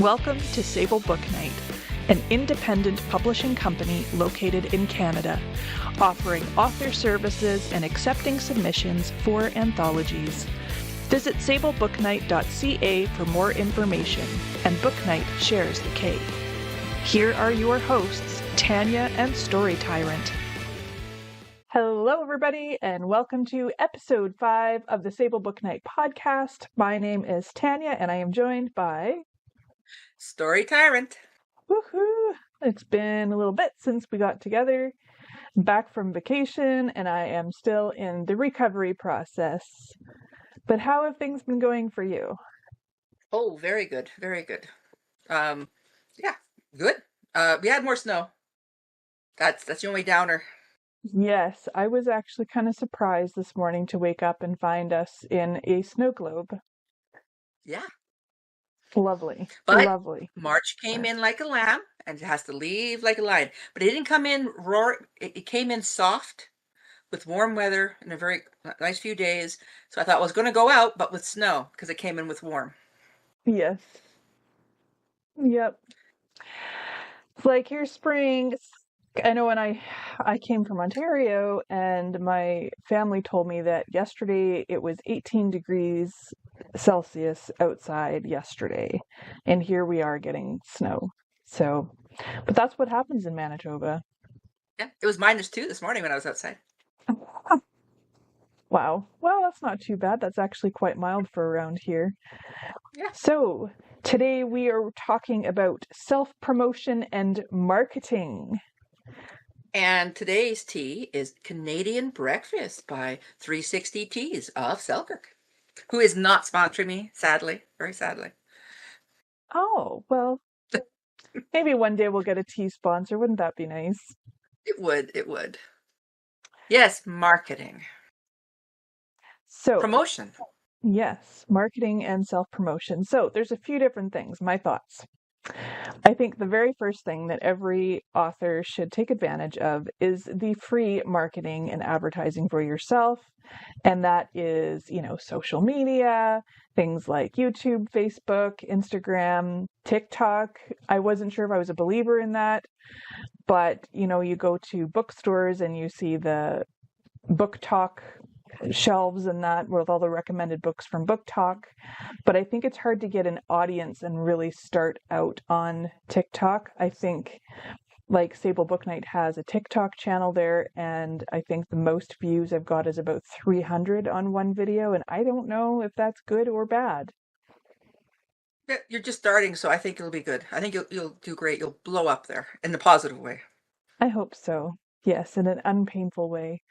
Welcome to Sable BooKnight, an independent publishing company located in Canada, offering author services and accepting submissions for anthologies. Visit sablebooknight.ca for more information, and BooKnight shares the K. Here are your hosts, Tania and Story Tyrant. Hello, everybody, and welcome to episode 5 of the Sable BooKnight podcast. My name is Tania, and I am joined by Story Tyrant. Woohoo! It's been a little bit since we got together, back from vacation, and I am still in the recovery process. But how have things been going for you? Oh, very good, very good. Yeah, good. We had more snow. That's the only downer. Yes, I was actually kind of surprised this morning to wake up and find us in a snow globe. Yeah, Lovely, but lovely. March came in like a lamb and it has to leave like a lion. But it didn't come in roar. It came in soft with warm weather and a very nice few days. So I thought it was going to go out, but with snow because it came in with warm. Yes. Yep. It's like here's spring. I know when I came from Ontario, and my family told me that yesterday it was 18 degrees Celsius outside yesterday, and here we are getting snow. So, but that's what happens in Manitoba. Yeah, it was -2 this morning when I was outside. Wow. Well, that's not too bad. That's actually quite mild for around here. Yeah. So, today we are talking about self-promotion and marketing. And today's tea is Canadian Breakfast by 360 Teas of Selkirk, who is not sponsoring me, sadly, very sadly. Oh, well, maybe one day we'll get a tea sponsor. Wouldn't that be nice? It would. Yes, marketing. So, Promotion. yes, marketing and self-promotion. So, there's a few different things, my thoughts. I think the very first thing that every author should take advantage of is the free marketing and advertising for yourself. And that is, social media, things like YouTube, Facebook, Instagram, TikTok. I wasn't sure if I was a believer in that, but, you go to bookstores and you see the book talk shelves and that with all the recommended books from Book Talk. But I think it's hard to get an audience and really start out on TikTok. I think like Sable BooKnight has a TikTok channel there, and I think the most views I've got is about 300 on one video, and I don't know if that's good or bad. Yeah, you're just starting, so I think it'll be good. I think you'll do great. You'll blow up there in the positive way. I hope so. Yes, in an unpainful way.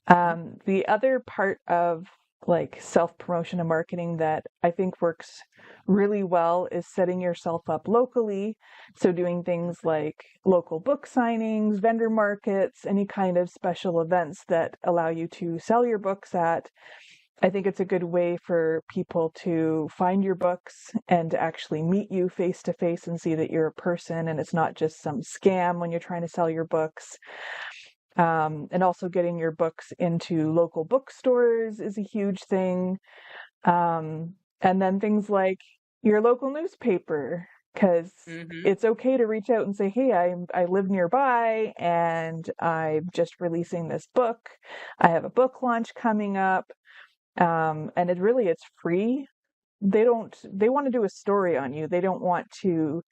The other part of like self-promotion and marketing that I think works really well is setting yourself up locally. So doing things like local book signings, vendor markets, any kind of special events that allow you to sell your books at. I think it's a good way for people to find your books and to actually meet you face to face and see that you're a person and it's not just some scam when you're trying to sell your books. And also getting your books into local bookstores is a huge thing. And then things like your local newspaper, because it's okay to reach out and say, hey, I live nearby and I'm just releasing this book. I have a book launch coming up. And it's free. They want to do a story on you. They don't want to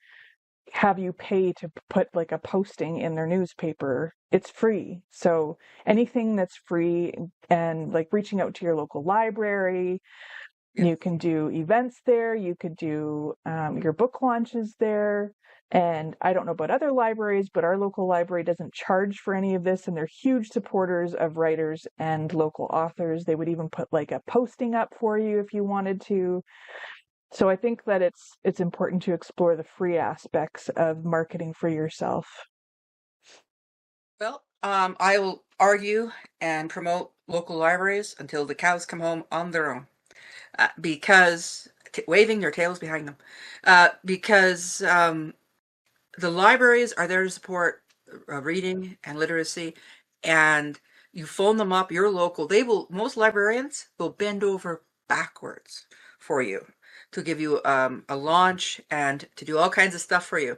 have you pay to put like a posting in their newspaper. It's free. So anything that's free, and like reaching out to your local library, you can do events there, you could do your book launches there. And I don't know about other libraries, but our local library doesn't charge for any of this, and they're huge supporters of writers and local authors. They would even put like a posting up for you if you wanted to. So I think that it's important to explore the free aspects of marketing for yourself. Well, I will argue and promote local libraries until the cows come home on their own, because waving their tails behind them, because the libraries are there to support reading and literacy, and you phone them up, you're local. Most librarians will bend over backwards for you to give you a launch and to do all kinds of stuff for you.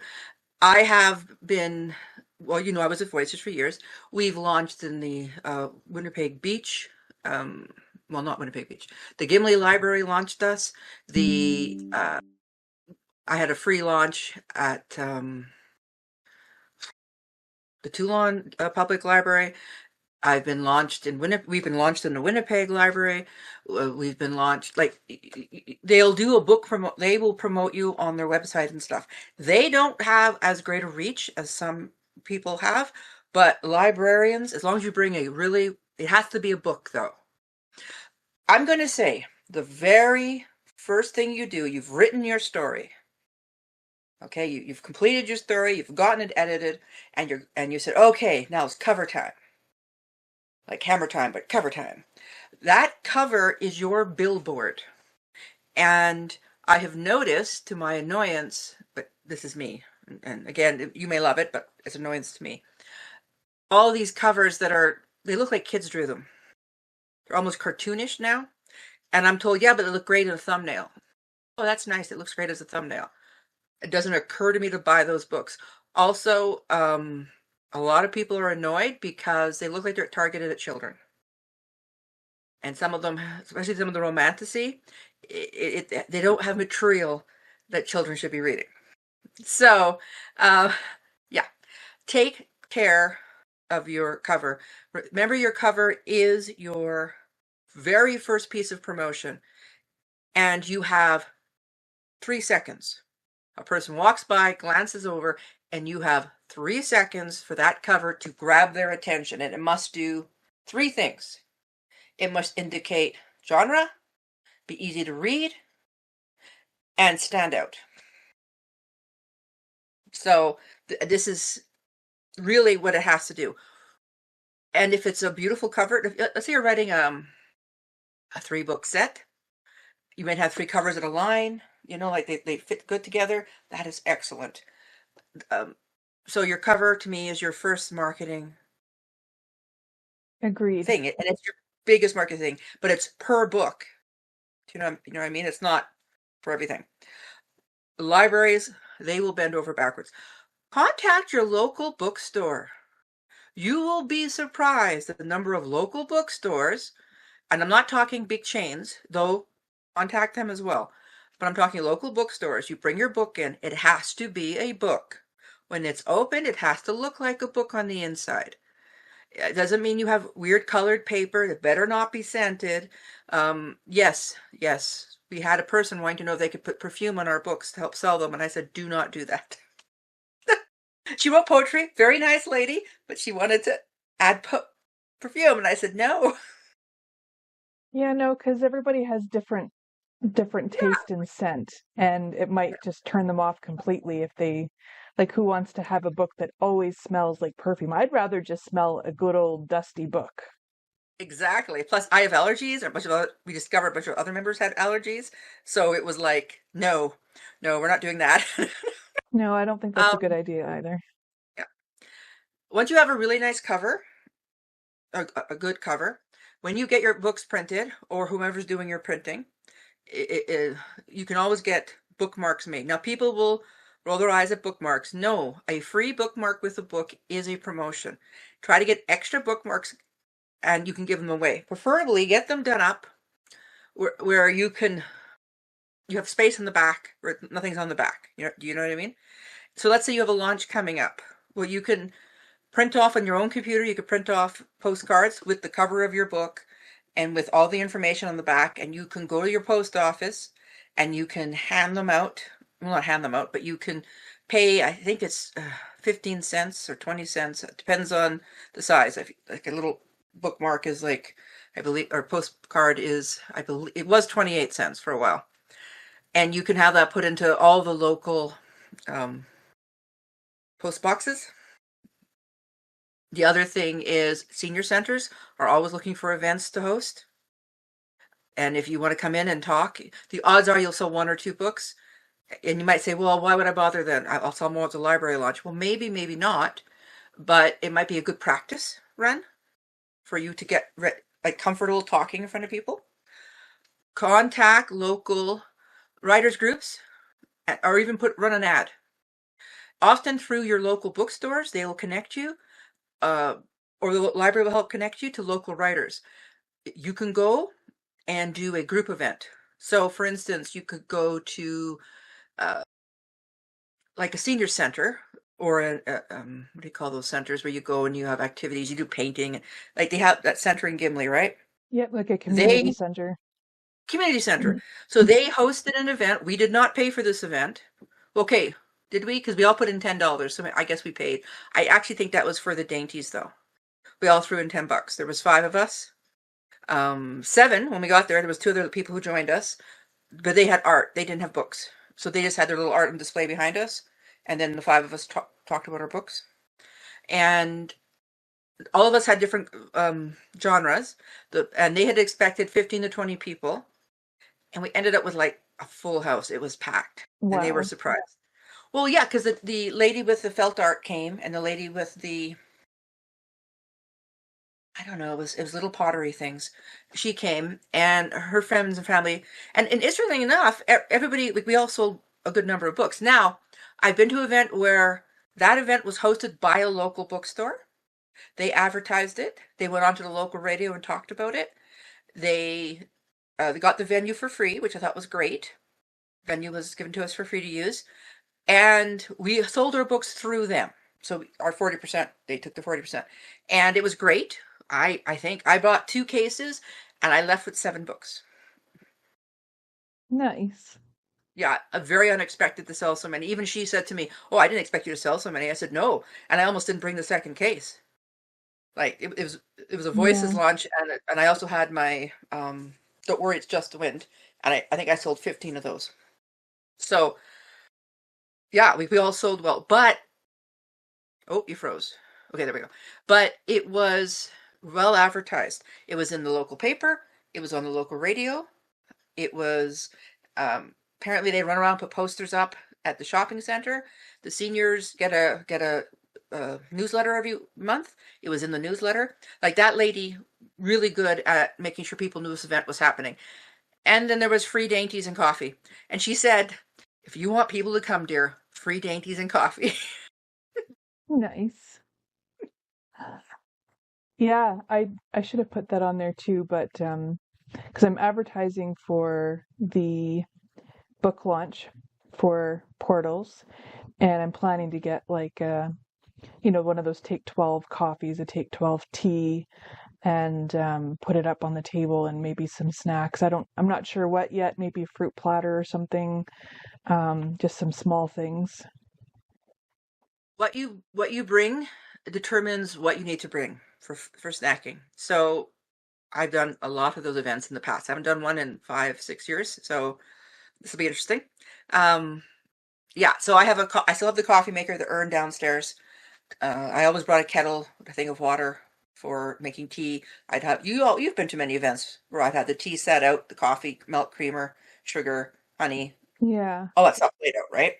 I have been, well, I was at Voices for years. We've launched in the Winnipeg Beach, well, not Winnipeg Beach. The Gimli Library launched us. I had a free launch at the Toulon Public Library. I've been launched in We've been launched in the Winnipeg Library. We've been launched, like, they'll do a book they will promote you on their website and stuff. They don't have as great a reach as some people have, but librarians, as long as you bring it has to be a book though. I'm going to say the very first thing you do, you've written your story. Okay, you've completed your story, you've gotten it edited, and you said, okay, now it's cover time. Like Hammer Time, but cover time. That cover is your billboard. And I have noticed, to my annoyance, but this is me, and again, you may love it, but it's annoyance to me, all these covers they look like kids drew them. They're almost cartoonish now. And I'm told, yeah, but they look great in a thumbnail. Oh, that's nice. It looks great as a thumbnail. It doesn't occur to me to buy those books. Also, a lot of people are annoyed because they look like they're targeted at children. And some of them, especially some of the romantasy, they don't have material that children should be reading. So, yeah, take care of your cover. Remember, your cover is your very first piece of promotion, and you have 3 seconds. A person walks by, glances over, and you have 3 seconds for that cover to grab their attention, and it must do 3 things. It must indicate genre, be easy to read, and stand out. So this is really what it has to do. And if it's a beautiful cover, let's say you're writing a 3-book set, you might have 3 covers in a line, like they fit good together. That is excellent. So your cover to me is your first marketing Agreed. thing, and it's your biggest marketing thing, but it's per book. Do you know what I mean? It's not for everything. Libraries, they will bend over backwards. Contact your local bookstore. You will be surprised at the number of local bookstores, and I'm not talking big chains, though contact them as well, but I'm talking local bookstores. You bring your book in, it has to be a book. When it's open, it has to look like a book on the inside. It doesn't mean you have weird colored paper. It better not be scented. Yes, we had a person wanting to know if they could put perfume on our books to help sell them, and I said, do not do that. She wrote poetry, very nice lady, but she wanted to add perfume, and I said, no. Yeah, no, because everybody has different taste in scent, and it might just turn them off completely if they, like, who wants to have a book that always smells like perfume? I'd rather just smell a good old dusty book. Exactly. Plus, I have allergies. We discovered a bunch of other members had allergies, so it was like, no, we're not doing that. No, I don't think that's a good um, idea either. yeah. Once you have a really nice cover, a good cover, when you get your books printed, or whomever's doing your printing, you can always get bookmarks made. Now, people will roll their eyes at bookmarks. No, a free bookmark with a book is a promotion. Try to get extra bookmarks, and you can give them away. Preferably, get them done up where you have space in the back, where nothing's on the back. Do you know what I mean? So let's say you have a launch coming up. Well, you can print off on your own computer. You could print off postcards with the cover of your book and with all the information on the back, and you can go to your post office and you can hand them out. Well, not hand them out, but you can pay, I think it's 15 cents or 20 cents. It depends on the size. Like a little bookmark is like, I believe, or postcard is, I believe, it was 28 cents for a while. And you can have that put into all the local post boxes. The other thing is senior centers are always looking for events to host. And if you want to come in and talk, the odds are you'll sell 1 or 2 books. And you might say, well, why would I bother then? I'll sell more at the library launch. Well, maybe not. But it might be a good practice run for you to get comfortable talking in front of people. Contact local writers groups, or even run an ad. Often through your local bookstores, they will connect you, uh, or the library will help connect you to local writers. You can go and do a group event. So, for instance, you could go to uh, like a senior center, or what do you call those centers where you go and you have activities, you do painting, like they have that center in Gimli, right? Yep, like a community They center. Community center. Mhm. So they hosted an event. We did not pay for this event. Okay, did we? Because we all put in $10, so I guess we paid. I actually think that was for the dainties, though. We all threw in $10. There was 5 of us. Seven when we got there. There was 2 other people who joined us, but they had art. They didn't have books, so they just had their little art and display behind us. And then the 5 of us talked about our books. And all of us had different genres. And they had expected 15 to 20 people, and we ended up with like a full house. It was packed, and they were Wow. surprised. Well, yeah, because the lady with the felt art came, and the lady with the, I don't know, it was little pottery things. She came, and her friends and family, and interestingly enough, everybody, like, we all sold a good number of books. Now, I've been to an event where that event was hosted by a local bookstore. They advertised it. They went onto the local radio and talked about it. They they got the venue for free, which I thought was great. Venue was given to us for free to use, and we sold our books through them. So our 40%, they took the 40%, and it was great. I think I bought 2 cases, and I left with 7 books. Nice. Yeah, very unexpected to sell so many. Even she said to me, "Oh, I didn't expect you to sell so many." I said, "No," and I almost didn't bring the second case. Like it was a Voices Yeah. launch, and I also had my Don't Worry, It's Just the Wind, and I think I sold 15 of those. So yeah, we all sold well, but oh, you froze. Okay, there we go. But it was well advertised. It was in the local paper. It was on the local radio. It was apparently they run around, put posters up at the shopping center. The seniors get a newsletter every month. It was in the newsletter. Like, that lady, really good at making sure people knew this event was happening. And then there was free dainties and coffee. And she said, "If you want people to come, dear, free dainties and coffee." Nice. Yeah, I should have put that on there too, but because I'm advertising for the book launch for Portals, and I'm planning to get like one of those Take 12 coffees, a Take 12 tea, and put it up on the table and maybe some snacks. I'm not sure what yet, maybe a fruit platter or something, just some small things. What you bring determines what you need to bring for snacking. So I've done a lot of those events in the past. I haven't done one in 5, 6 years, so this will be interesting. Um, yeah, so I still have the coffee maker, the urn downstairs. I always brought a kettle, a thing of water for making tea. You've been to many events where I've had the tea set out, the coffee, milk, creamer, sugar, honey, Yeah. all that stuff laid out, right?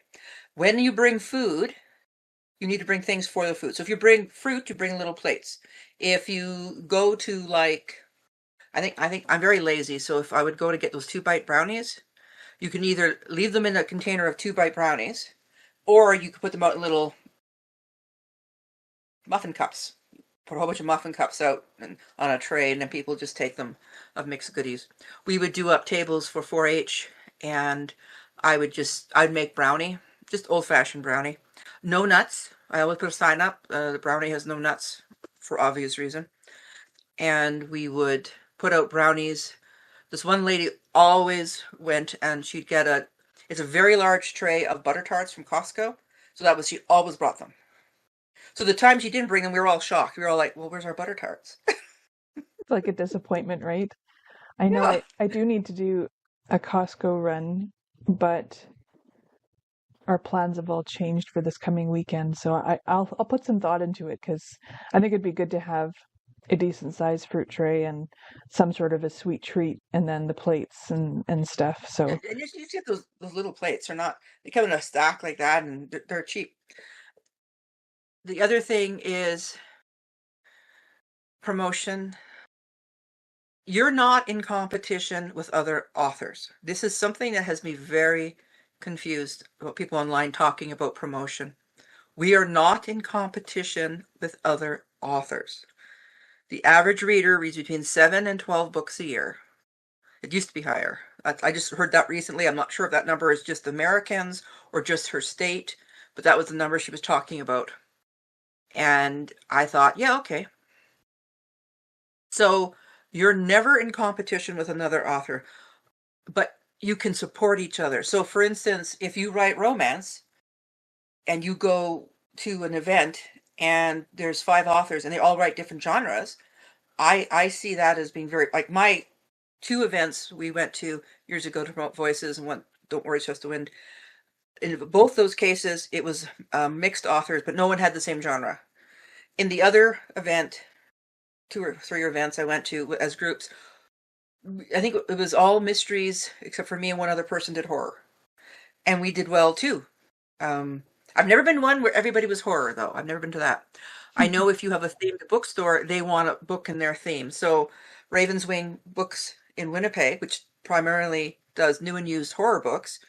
When you bring food, you need to bring things for the food. So if you bring fruit, you bring little plates. If you go to, like, I think I'm very lazy, so if I would go to get those 2 bite brownies, you can either leave them in a container of 2 bite brownies, or you could put them out in little muffin cups. Put a whole bunch of muffin cups out on a tray, and then people just take them of mixed goodies. We would do up tables for 4-H, and I'd make brownie, just old fashioned brownie. No nuts. I always put a sign up. The brownie has no nuts for obvious reason. And we would put out brownies. This one lady always went, and it's a very large tray of butter tarts from Costco. So she always brought them. So the time she didn't bring them, we were all shocked. We were all like, "Well, where's our butter tarts?" It's like a disappointment, right? I know Yeah. I do need to do a Costco run, but our plans have all changed for this coming weekend. So I'll put some thought into it because I think it'd be good to have a decent sized fruit tray and some sort of a sweet treat, and then the plates and stuff. So And you get those little plates. They come in a stack like that, and they're cheap. The other thing is promotion. you're not in competition with other authors. This is something that has me very confused about people online talking about promotion. We are not in competition with other authors. The average reader reads between 7 and 12 books a year. It used to be higher. I just heard that recently. I'm not sure if that number is just Americans or just her state, but that was the number she was talking about. And I thought, yeah, okay. So you're never in competition with another author, but you can support each other. So, for instance, if you write romance and you go to an event and there's 5 authors and they all write different genres, I see that as being very, like, my 2 events we went to years ago to promote Voices and one, Don't Worry, It's Just the Wind. In both those cases, it was mixed authors, but no one had the same genre. In the other event, 2 or 3 events I went to as groups, I think it was all mysteries except for me and one other person did horror, and we did well too. Um, I've never been one where everybody was horror, though. I've never been to that. I know if you have a themed bookstore, they want a book in their theme. So Ravenswing Books in Winnipeg, which primarily does new and used horror books,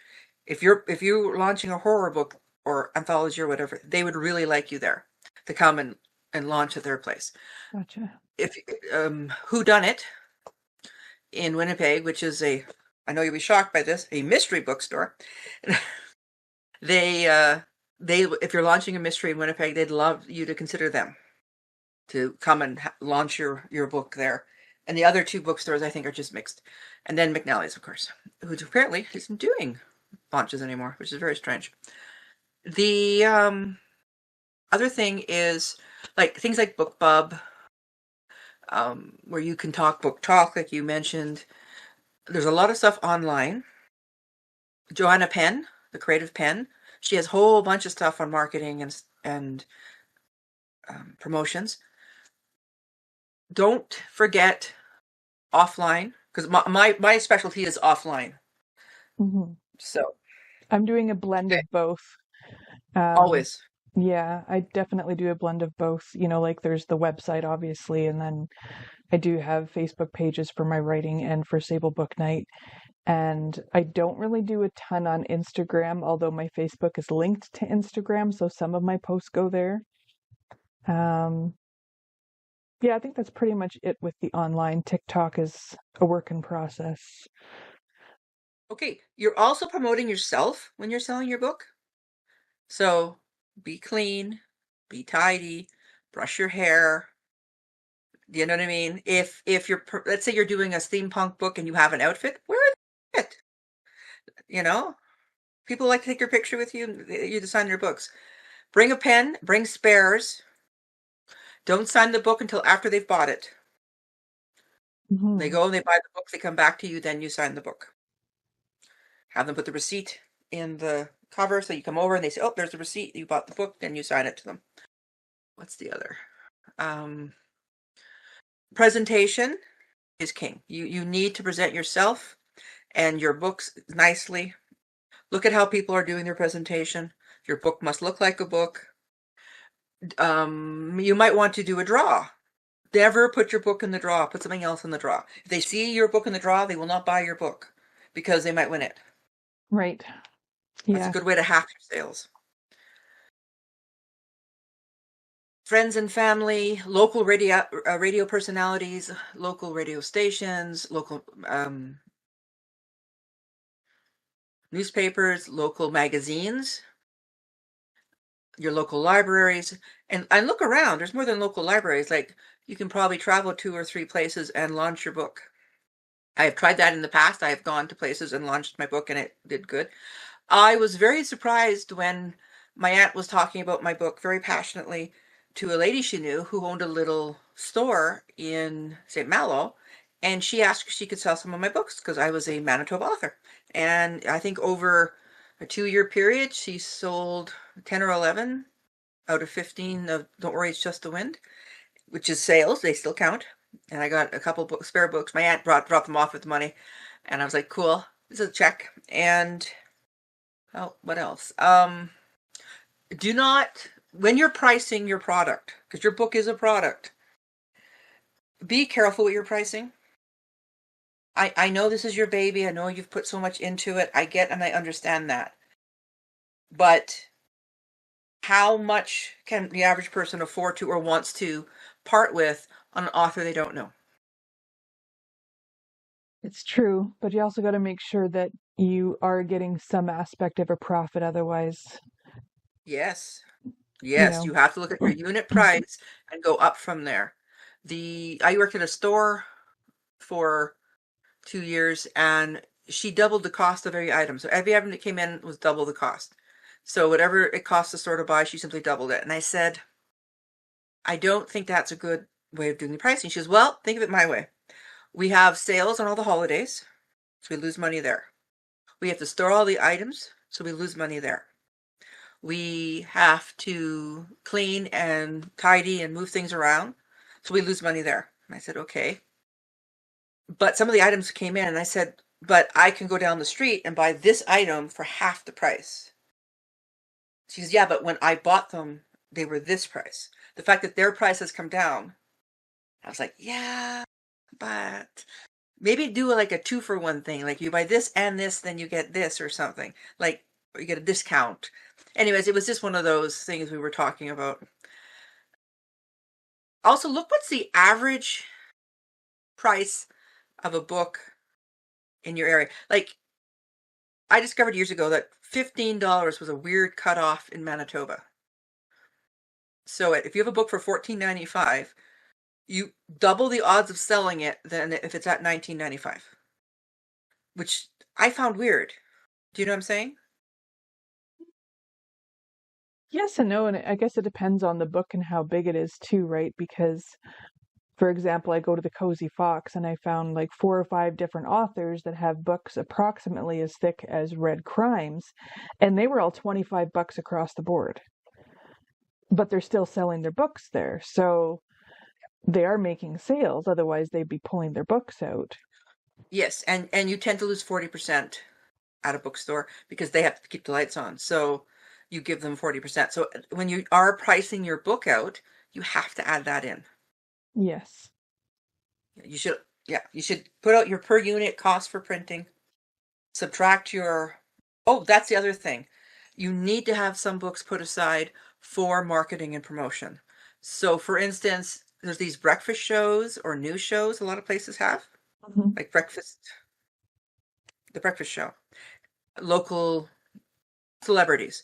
if you're launching a horror book or anthology or whatever, they would really like you there to come and launch at their place. Gotcha. If Who Done It in Winnipeg, which is I know you'll be shocked by this, a mystery bookstore. They if you're launching a mystery in Winnipeg, they'd love you to consider them to come and launch your book there. And the other 2 bookstores I think are just mixed. And then McNally's, of course, who apparently isn't doing launches anymore, which is very strange. The other thing is like things like BookBub, where you can talk book talk, like you mentioned. There's a lot of stuff online. Joanna Penn, the Creative Penn, she has a whole bunch of stuff on marketing and promotions. Don't forget offline, because my specialty is offline. Hmm. So I'm doing a blend okay, of both. Um, always. yeah, I definitely do a blend of both. Like there's the website, obviously, and then I do have Facebook pages for my writing and for Sable BooKnight. And I don't really do a ton on Instagram, although my Facebook is linked to Instagram, so some of my posts go there. Um, yeah, I think that's pretty much it with the online. TikTok is a work in process. Okay, you're also promoting yourself when you're selling your book. So be clean, be tidy, brush your hair. Do you know what I mean? If you're, let's say you're doing a steampunk book and you have an outfit, wear it. You know, people like to take your picture with you. You design your books. Bring a pen. Bring spares. Don't sign the book until after they've bought it. They Hmm. go and they buy the book. They come back to you. Then you sign the book. Have them put the receipt in the cover. So you come over and they say, "Oh, there's the receipt. You bought the book." Then you sign it to them. What's the other? Um, Presentation is king. You need to present yourself and your books nicely. Look at how people are doing their presentation. Your book must look like a book. You might want to do a draw. Never put your book in the draw. Put something else in the draw. If they see your book in the draw, they will not buy your book because they might win it. Right. That's a Yeah. good way to half your sales. Friends and family, local radio personalities, local radio stations, local newspapers, local magazines, your local libraries, and look around. There's more than local libraries. Like you can probably travel 2 or 3 places and launch your book. I have tried that in the past. I have gone to places and launched my book and it did good. I was very surprised when my aunt was talking about my book very passionately to a lady she knew who owned a little store in St. Malo, and she asked if she could sell some of my books because I was a Manitoba author. And I think over a 2-year period, she sold 10 or 11 out of 15 of Don't Worry, It's Just the Wind, which is sales. They still count. And I got a couple spare books. My aunt dropped them off with the money, and I was like, cool, this is a check. And oh, what else? Do not, when you're pricing your product, because your book is a product, be careful with your pricing. I know this is your baby. I know you've put so much into it. I get and I understand that. But how much can the average person afford to or wants to part with on an author they don't know? It's true, but you also got to make sure that you are getting some aspect of a profit. Otherwise, Yes. you Yes, know, you have to look at your unit price and go up from there. I worked at a store for 2 years, and she doubled the cost of every item. So every item that came in was double the cost. So whatever it cost the store to buy, she simply doubled it. And I said, I don't think that's a good way of doing the pricing. She goes, well, think of it my way. We have sales on all the holidays, so we lose money there. We have to store all the items, so we lose money there. We have to clean and tidy and move things around, so we lose money there. And I said, okay. But some of the items came in, and I said, but I can go down the street and buy this item for half the price. She says, yeah, but when I bought them, they were this price. The fact that their price has come down, I was like, yeah, but maybe do like a 2-for-1 thing. Like you buy this and this, then you get this or something. Like, or you get a discount. Anyways, it was just one of those things we were talking about. Also, look what's the average price of a book in your area. Like, I discovered years ago that $15 was a weird cutoff in Manitoba. So if you have a book for $14.95, you double the odds of selling it than if it's at $19.95, which I found weird. Do you know what I'm saying? yes and no, and I guess it depends on the book and how big it is too, right? Because, for example, I go to the Cozy Fox and I found like 4 or 5 different authors that have books approximately as thick as Red Crimes, and they were all $25 across the board. But they're still selling their books there, so they are making sales. Otherwise, they'd be pulling their books out. Yes, and you tend to lose 40% at a bookstore because they have to keep the lights on. So you give them 40%. So when you are pricing your book out, you have to add that in. Yes. You should, yeah, you should put out your per unit cost for printing, subtract your, oh, that's the other thing. You need to have some books put aside for marketing and promotion. So for instance, there's these breakfast shows or news shows a lot of places have, Mhm. like the breakfast show, local celebrities.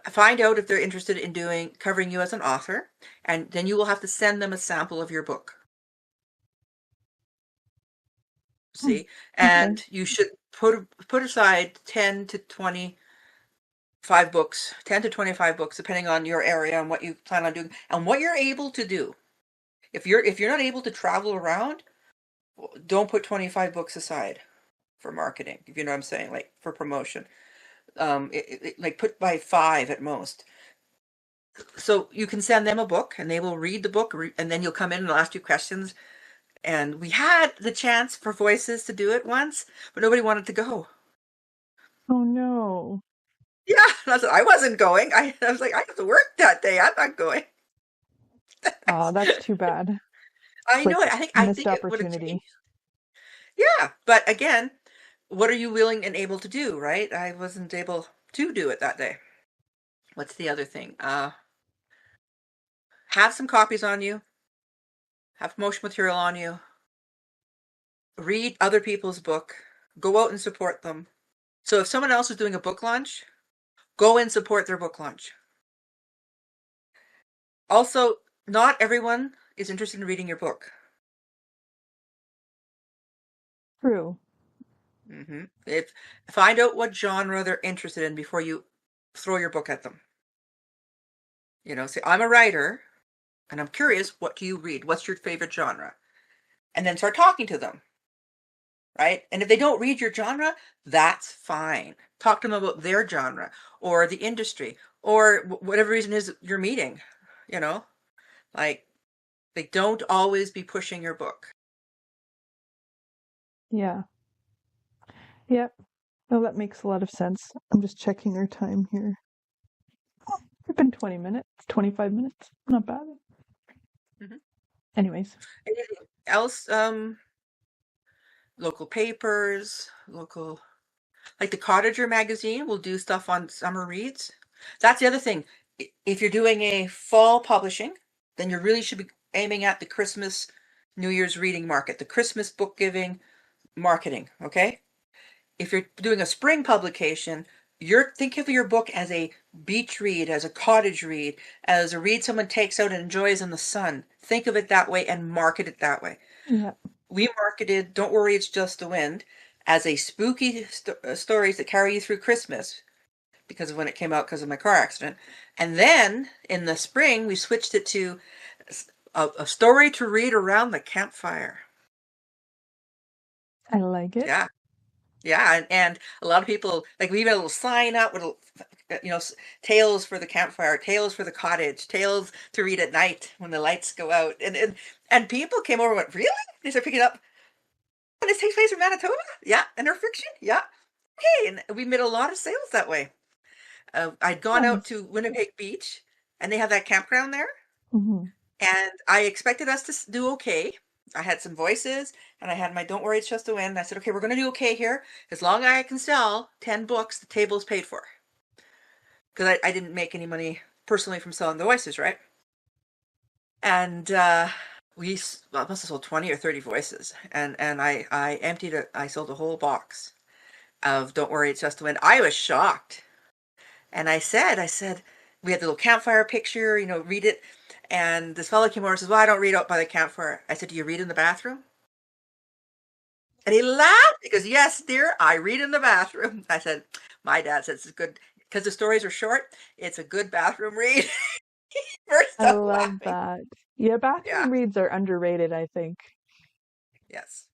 Find out if they're interested in covering you as an author, and then you will have to send them a sample of your book. Hmm. See, Okay. and you should put aside 10 to 25 books, depending on your area and what you plan on doing and what you're able to do. If you're not able to travel around, don't put 25 books aside for marketing. If you know what I'm saying, like for promotion. Like put by 5 at most. So you can send them a book and they will read the book, and then you'll come in and they'll ask you questions. And we had the chance for Voices to do it once, but nobody wanted to go. Oh no. Yeah, I wasn't going. I was like, I have to work that day. I'm not going. Oh, that's too bad. I It's like know it. I missed think it would have opportunity. changed. Yeah, but again, what are you willing and able to do, right? I wasn't able to do it that day. What's the other thing? Have some copies on you. Have promotion material on you. Read other people's book. Go out and support them. So if someone else is doing a book launch, go and support their book launch. Also, not everyone is interested in reading your book. True. If find out what genre they're interested in before you throw your book at them. Say I'm a writer and I'm curious. What do you read? What's your favorite genre? And then start talking to them, right? And if they don't read your genre, that's fine. Talk to them about their genre or the industry or whatever reason is you're meeting. You know, like they don't always be pushing your book. Yeah. Yep. No, that makes a lot of sense. I'm just checking our time here. It's been 20 minutes, 25 minutes. Not bad. Mhm. Anyways, Anything else? local papers, local, like the Cottager magazine will do stuff on summer reads. That's the other thing. If you're doing a fall publishing, then you really should be aiming at the Christmas, New Year's reading market, the Christmas book giving marketing, okay? If you're doing a spring publication, think of your book as a beach read, as a cottage read, as a read someone takes out and enjoys in the sun. Think of it that way and market it that way. Yeah. We marketed Don't Worry, It's Just the Wind as a spooky stories that carry you through Christmas because of when it came out because of my car accident. And then in the spring, we switched it to a story to read around the campfire. I like it. Yeah. Yeah, and a lot of people, like we even a little sign up with, tales for the campfire, tales for the cottage, tales to read at night when the lights go out. And people came over and went, really? They started picking up, and this takes place in Manitoba? Yeah, and they're fiction? Yeah. Okay, and we made a lot of sales that way. I'd gone Nice. out to Winnipeg Beach, and they have that campground there, Mm-hmm. and I expected us to do okay. I had some voices, and I had my Don't Worry, It's Just a Win. And I said, okay, we're going to do okay here. As long as I can sell 10 books, the table's paid for. Because I didn't make any money personally from selling the voices, right? And I must have sold 20 or 30 voices. And I emptied it. I sold a whole box of Don't Worry, It's Just a Win. I was shocked. And I said, we had the little campfire picture, read it. And this fellow came over and says, well, I don't read out by the campfire. I said, do you read in the bathroom? And he laughed because, yes, dear, I read in the bathroom. I said, my dad says it's good because the stories are short. It's a good bathroom read. First I up love laughing. that. Yeah, Yeah. bathroom reads are underrated, I think. Yes.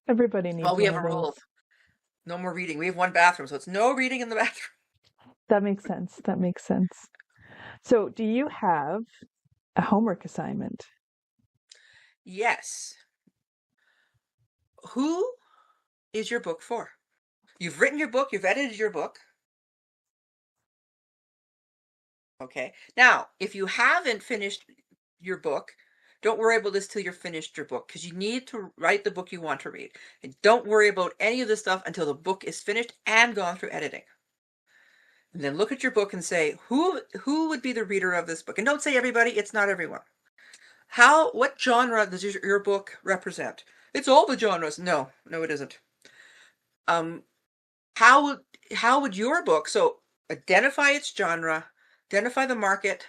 Everybody needs Well, we one have of a those. rule. No more reading. We have one bathroom, so it's no reading in the bathroom. That makes sense. That makes sense. So, do you have a homework assignment? Yes. Who is your book for? You've written your book. You've edited your book. Okay. Now, if you haven't finished your book, don't worry about this till you're finished your book because you need to write the book you want to read. And don't worry about any of this stuff until the book is finished and gone through editing. And then look at your book and say, who would be the reader of this book? And don't say everybody, it's not everyone. What genre does your book represent? It's all the genres. No, it isn't. How would your book, so identify its genre, identify the market,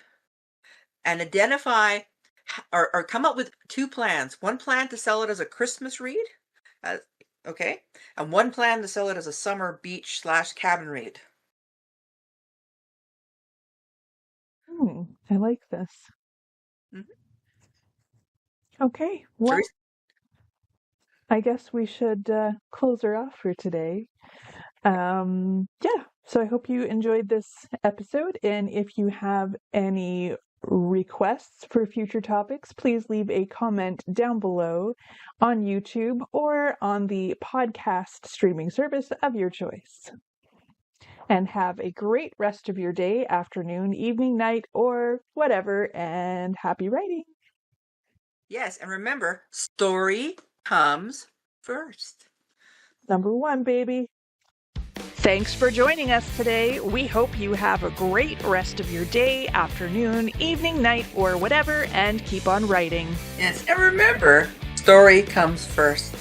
and identify or come up with two plans. One plan to sell it as a Christmas read, okay, and one plan to sell it as a summer beach / cabin read. I like this. Mm-hmm. Okay, well, I guess we should close her off for today. Yeah, so I hope you enjoyed this episode, and if you have any requests for future topics, please leave a comment down below on YouTube or on the podcast streaming service of your choice. And have a great rest of your day, afternoon, evening, night, or whatever, and happy writing. Yes, and remember, story comes first. Number one, baby. Thanks for joining us today. We hope you have a great rest of your day, afternoon, evening, night, or whatever, and keep on writing. Yes, and remember, story comes first.